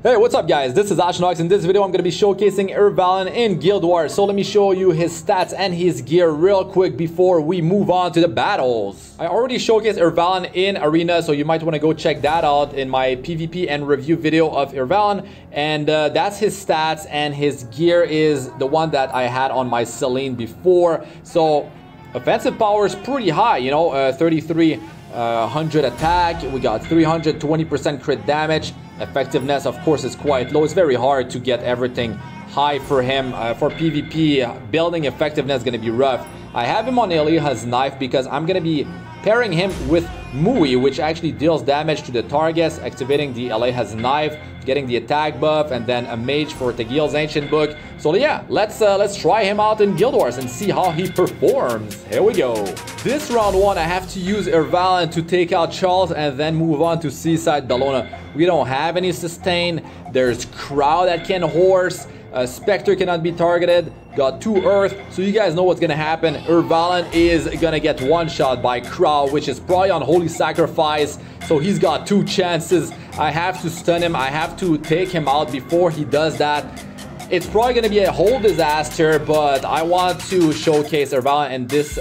Hey, what's up guys? This is Astranox. In this video I'm going to be showcasing Ervalen in Guild Wars. So let me show you his stats and his gear real quick before we move on to the battles. I already showcased Ervalen in Arena, so you might want to go check that out in my PvP and review video of Ervalen. And that's his stats, and his gear is the one that I had on my Celine before. So offensive power is pretty high, you know, 3,300 attack. We got 320% crit damage. Effectiveness, of course, is quite low. It's very hard to get everything high for him. For PvP, building effectiveness is going to be rough. I have him on Eliha's knife because I'm going to be pairing him with Mui, which actually deals damage to the targets, activating the Eliha's knife, getting the attack buff, and then a mage for Tegil's Ancient Book. So yeah, let's try him out in Guild Wars and see how he performs. Here we go. This round one, I have to use Ervalen to take out Charles and then move on to Seaside Bellona. We don't have any sustain. There's Crow that can horse. Spectre cannot be targeted. Got 2 Earth. So you guys know what's gonna happen. Ervalen is gonna get one shot by Crow, which is probably on Holy Sacrifice. So he's got 2 chances. I have to stun him. I have to take him out before he does that. It's probably gonna be a whole disaster, but I want to showcase Ervalen in this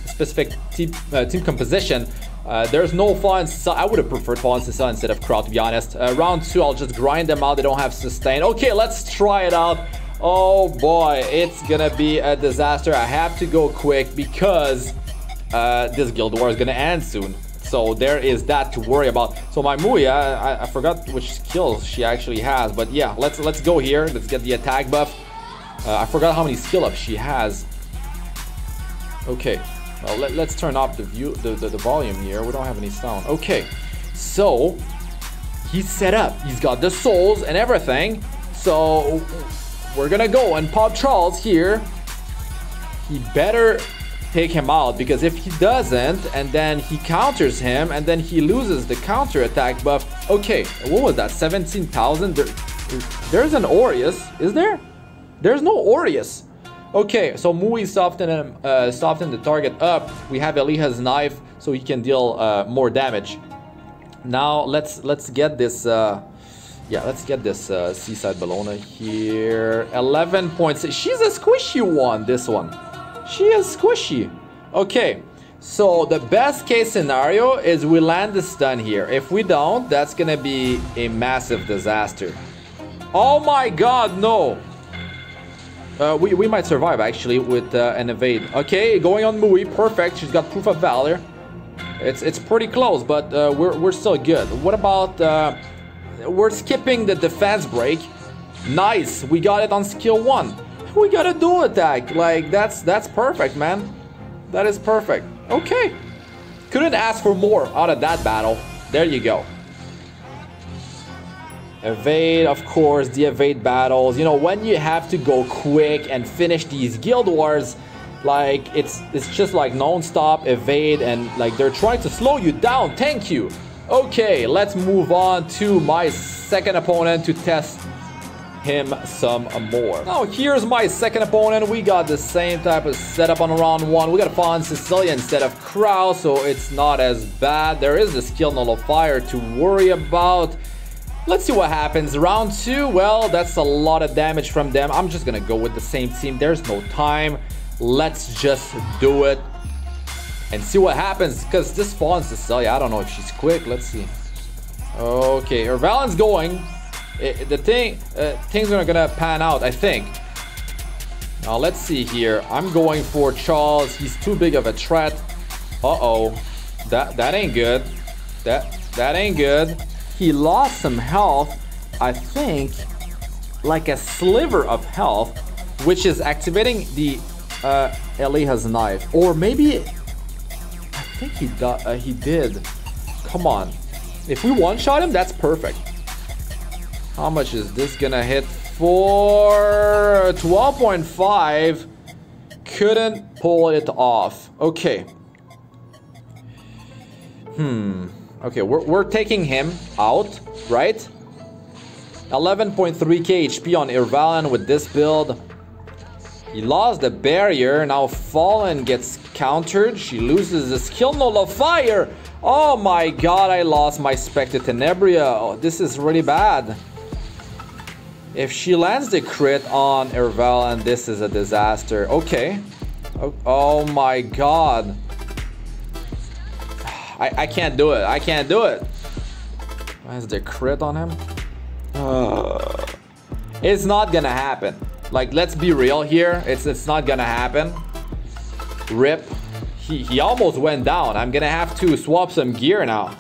specific team composition. There's no Fallen Sun. I would have preferred Fallen Sun instead of Crow, to be honest. Round 2, I'll just grind them out. They don't have sustain. Okay, let's try it out. Oh boy, it's gonna be a disaster. I have to go quick because this Guild War is gonna end soon. So there is that to worry about. So my Mui, I forgot which skills she actually has, but yeah, let's go here. Let's get the attack buff. I forgot how many skill ups she has. Okay. Well, let's turn up the volume here. We don't have any sound. Okay, so he's set up. He's got the souls and everything. So we're gonna go and pop Charles here. He better take him out, because if he doesn't, and then he counters him, and then he loses the counter attack buff. Okay, what was that? 17,000. There's an Aureus. Is there? There's no Aureus. Okay, so Mui soften the target up. We have Eliha's knife, so he can deal more damage. Now let's get this. Let's get this Seaside Bellona here. 11 points. She's a squishy one. This one, she is squishy. Okay, so the best case scenario is we land the stun here. If we don't, that's gonna be a massive disaster. Oh my God, no. We might survive actually with an evade. Okay, going on Mui, perfect. She's got Proof of Valor. It's pretty close, but we're still good. What about we're skipping the defense break? Nice, we got it on skill 1. We got a dual attack. Like that's perfect, man. That is perfect. Okay, couldn't ask for more out of that battle. There you go. Evade, of course, the evade battles. You know, when you have to go quick and finish these Guild Wars, like it's just like non-stop evade, and like they're trying to slow you down. Thank you. Okay, let's move on to my second opponent to test him some more. Now here's my second opponent. We got the same type of setup on round 1. We got Fallen Cecilia instead of Crow, so it's not as bad. There is the skill nullifier to worry about. Let's see what happens. Round 2, well, that's a lot of damage from them. I'm just gonna go with the same team. There's no time. Let's just do it and see what happens, because this Fallen Cecilia, I don't know if she's quick. Let's see. Okay, Ervalen's going. Things are gonna pan out, I think. Now let's see here. I'm going for Charles. He's too big of a threat. Uh-oh. That ain't good. That ain't good. He lost some health, I think, like a sliver of health, which is activating the Eliha's knife. Or maybe, I think he did. Come on. If we one-shot him, that's perfect. How much is this gonna hit for? 12.5. Couldn't pull it off. Okay. Okay, we're taking him out, right? 11.3k HP on Ervalen with this build. He lost the barrier. Now Fallen gets countered. She loses the skill nullifier. Oh my God, I lost my Spectre Tenebria. Oh, this is really bad. If she lands the crit on Ervalen, this is a disaster. Okay. Oh my god. I can't do it. I can't do it. Has the crit on him? It's not gonna happen. Like, let's be real here. It's not gonna happen. Rip. He almost went down. I'm gonna have to swap some gear now.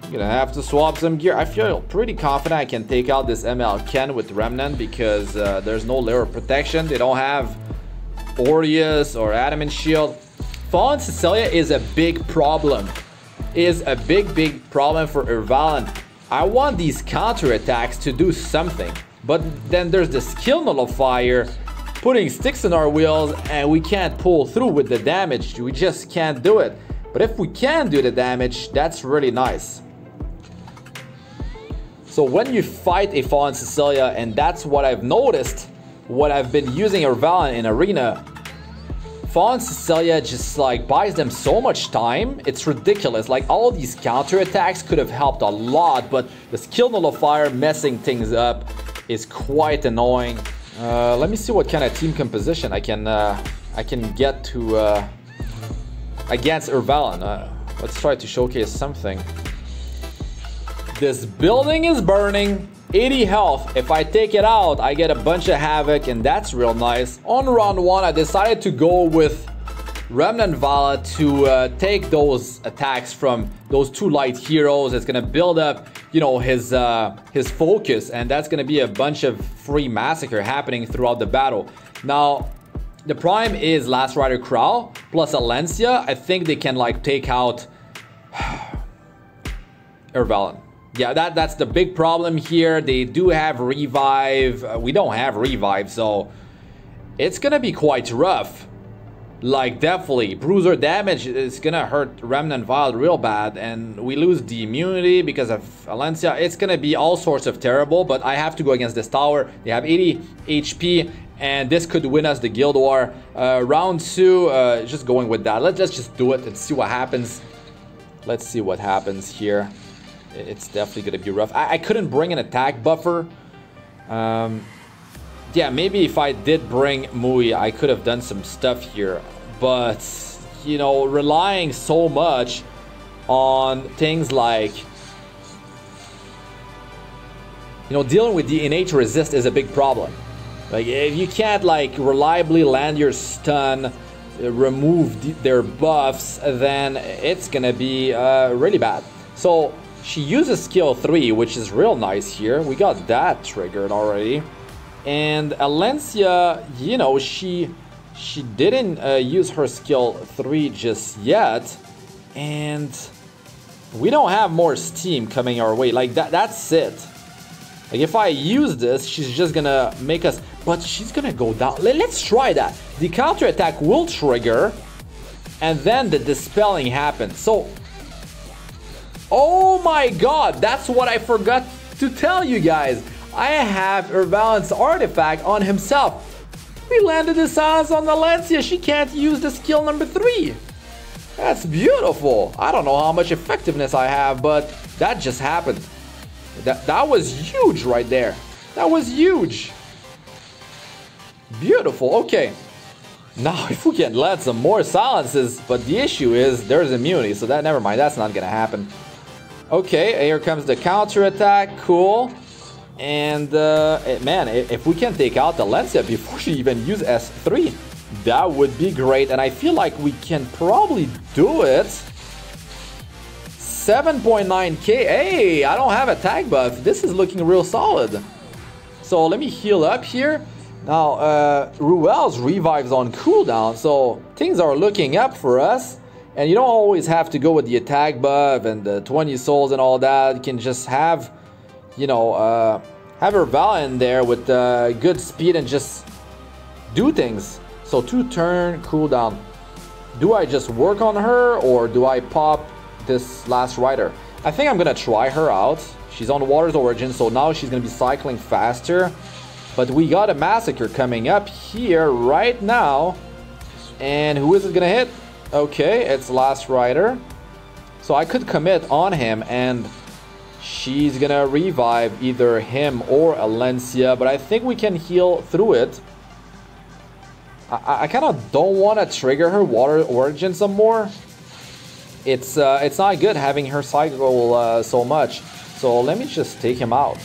I'm gonna have to swap some gear. I feel pretty confident I can take out this ML Ken with Remnant because there's no layer of protection. They don't have Aureus or Adamant Shield. Fallen Cecilia is a big problem. Is a big problem for Ervalen. I want these counterattacks to do something. But then there's the skill nullifier putting sticks in our wheels and we can't pull through with the damage. We just can't do it. But if we can do the damage, that's really nice. So when you fight a Fallen Cecilia, and that's what I've noticed, what I've been using Ervalen in Arena, Fallen Cecilia just like buys them so much time. It's ridiculous. Like all these counterattacks could have helped a lot, but the skill nullifier messing things up is quite annoying. Let me see what kind of team composition I can get to against Ervalen. Let's try to showcase something. This building is burning. 80 health. If I take it out, I get a bunch of havoc, and that's real nice. On round 1, I decided to go with Remnant Vala to take those attacks from those 2 light heroes. It's gonna build up, you know, his focus, and that's gonna be a bunch of free massacre happening throughout the battle. Now, the prime is Last Rider Crow plus Alencia. I think they can like take out Ervalen. Yeah, that's the big problem here. They do have revive. We don't have revive, so it's gonna be quite rough. Like, definitely. Bruiser damage is gonna hurt Remnant Vile real bad, and we lose the immunity because of Alencia. It's gonna be all sorts of terrible, but I have to go against this tower. They have 80 HP, and this could win us the Guild War. Round 2, just going with that. Let's just do it and see what happens. Let's see what happens here. It's definitely going to be rough. I couldn't bring an attack buffer. Yeah, maybe if I did bring Mui, I could have done some stuff here. But, you know, relying so much on things like, you know, dealing with the innate resist is a big problem. Like, if you can't, like, reliably land your stun, remove their buffs, then it's going to be really bad. So she uses skill 3, which is real nice here. We got that triggered already. And Alencia, you know, she didn't use her skill 3 just yet. And we don't have more steam coming our way. Like, that's it. Like, if I use this, she's just gonna make us... But she's gonna go down. Let's try that. The counterattack will trigger. And then the dispelling happens. So... Oh my god, that's what I forgot to tell you guys. I have Ervalen's artifact on himself. We landed the silence on Alencia. She can't use the skill number 3. That's beautiful. I don't know how much effectiveness I have, but that just happened. That was huge right there. That was huge. Beautiful. Okay. Now, if we can land some more silences, but the issue is there's immunity, so that never mind. That's not gonna happen. Okay, here comes the counter attack. Cool. And man, if we can take out Alencia before she even uses S3, that would be great. And I feel like we can probably do it. 7.9k. Hey, I don't have a tag buff. This is looking real solid. So let me heal up here. Now, DROELOE's revives on cooldown, so things are looking up for us. And you don't always have to go with the attack buff and the 20 souls and all that. You can just have, you know, have Ervalen there with good speed and just do things. So 2 turn cooldown. Do I just work on her or do I pop this last rider? I think I'm gonna try her out. She's on Water's Origin, so now she's gonna be cycling faster. But we got a massacre coming up here right now. And who is it gonna hit? Okay, it's Last Rider. So I could commit on him and she's gonna revive either him or Alencia, but I think we can heal through it. I kind of don't want to trigger her Water Origin some more. It's not good having her cycle so much. So let me just take him out.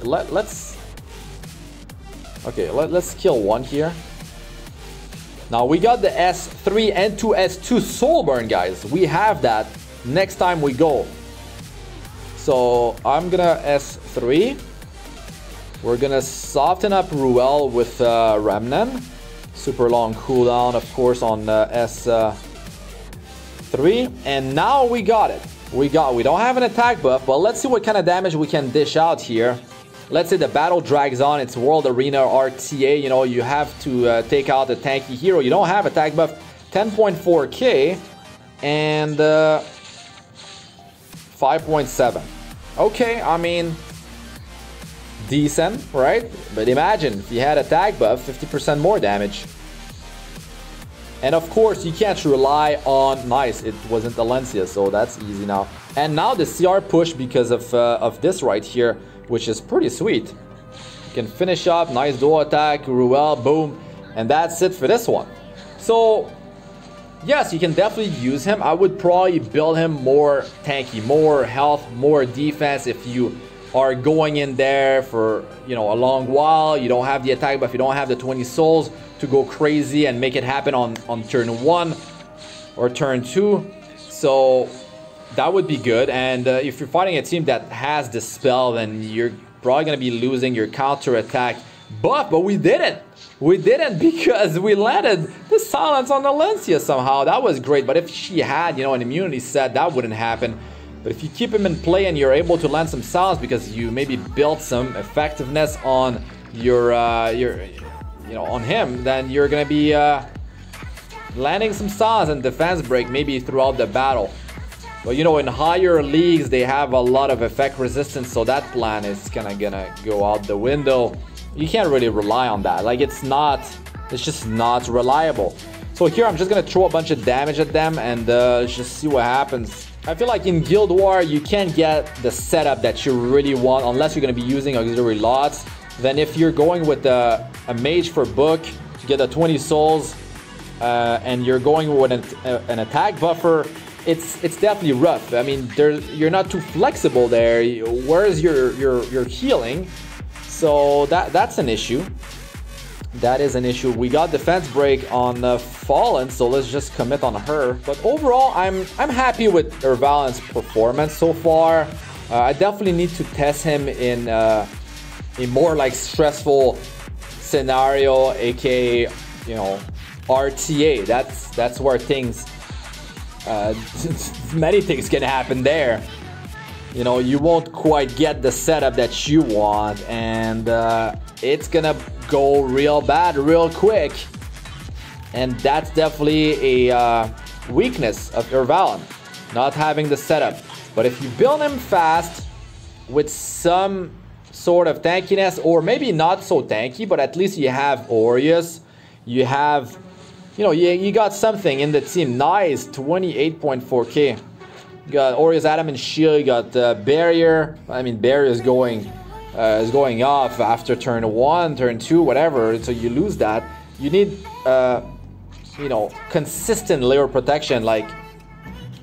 Let's kill one here. Now we got the S3 and 2S2 Soul Burn, guys. We have that next time we go. So I'm gonna S3. We're gonna soften up DROELOE with Remnant. Super long cooldown, of course, on S3. And now we got it. We don't have an attack buff, but let's see what kind of damage we can dish out here. Let's say the battle drags on. It's World Arena RTA. You know, you have to take out a tanky hero. You don't have attack buff. 10.4k and 5.7. Okay, I mean, decent, right? But imagine if you had attack buff, 50% more damage. And of course, you can't rely on... Nice, it wasn't Alencia, so that's easy now. And now the CR push because of this right here, which is pretty sweet. You can finish up, nice dual attack, DROELOE, boom. And that's it for this one. So, yes, you can definitely use him. I would probably build him more tanky, more health, more defense. If you are going in there for, you know, a long while, you don't have the attack buff, you don't have the 20 souls to go crazy and make it happen on turn 1 or turn 2. So that would be good. And if you're fighting a team that has the spell, then you're probably going to be losing your counter attack buff. But we didn't. We didn't because we landed the silence on Alencia somehow. That was great. But if she had, you know, an immunity set, that wouldn't happen. But if you keep him in play and you're able to land some silence because you maybe built some effectiveness on your you know, on him, then you're gonna be landing some silence and defense break maybe throughout the battle. But you know, in higher leagues they have a lot of effect resistance, so that plan is kind of gonna go out the window. You can't really rely on that. Like, it's just not reliable. So here I'm just gonna throw a bunch of damage at them and just see what happens. I feel like in Guild War you can't get the setup that you really want unless you're gonna be using auxiliary lots. Then if you're going with a mage for book to get the 20 souls and you're going with an attack buffer, it's definitely rough. I mean, you're not too flexible there. Where's your healing? So that's an issue. That is an issue. We got defense break on Fallen, so let's just commit on her. But overall, I'm happy with Ervalen's performance so far. I definitely need to test him in a more like stressful scenario, aka, you know, RTA. That's where things, many things can happen there. You know, you won't quite get the setup that you want, and it's gonna go real bad real quick. And that's definitely a weakness of Ervalen, not having the setup. But if you build him fast with some sort of tankiness, or maybe not so tanky, but at least you have Aureus, you have, you know, you got something in the team. Nice, 28.4k. You got Aureus, Adam, and Shield. You got Barrier. I mean, Barrier is going off after turn 1, turn 2, whatever. So you lose that. You need, you know, consistent layer protection. Like,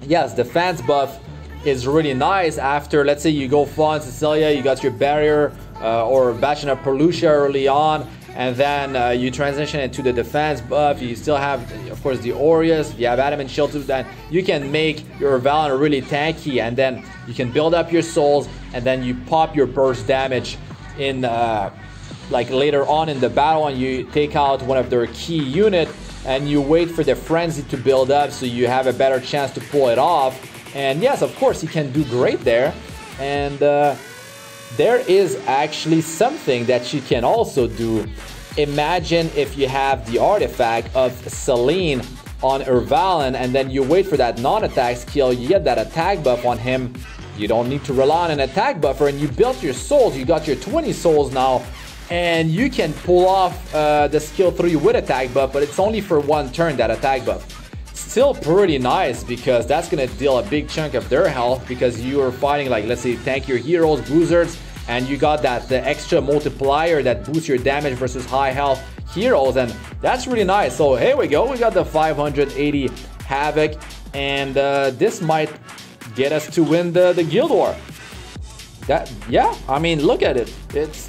yes, defense buff is really nice after, let's say you go Fawn, Cecilia, you got your Barrier or Bachana Perlucia early on, and then you transition into the defense buff. You still have, of course, the Aureus. You have Adam and Shield too. Then you can make your Ervalen really tanky, and then you can build up your souls, and then you pop your burst damage in like later on in the battle, and you take out one of their key unit, and you wait for the frenzy to build up so you have a better chance to pull it off. And yes, of course, you can do great there. And there is actually something that you can also do. Imagine if you have the artifact of Selene on Ervalen, and then you wait for that non-attack skill, you get that attack buff on him. You don't need to rely on an attack buffer, and you built your souls. You got your 20 souls now, and you can pull off the skill 3 with attack buff, but it's only for one turn, that attack buff. still pretty nice because that's gonna deal a big chunk of their health because you are fighting, like, let's say, tankier heroes, bruisers, and you got the extra multiplier that boosts your damage versus high health heroes, and that's really nice. So here we go, we got the 580 Havoc, and this might get us to win the Guild War. Yeah, I mean, look at it. It's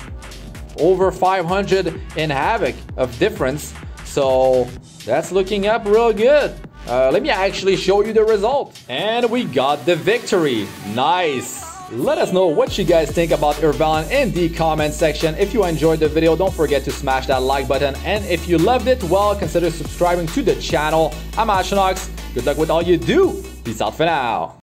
over 500 in Havoc of difference, so that's looking up real good. Let me actually show you the result. And we got the victory. Nice. Let us know what you guys think about Ervalen in the comment section. If you enjoyed the video, don't forget to smash that like button. And if you loved it, well, consider subscribing to the channel. I'm Astranox. Good luck with all you do. Peace out for now.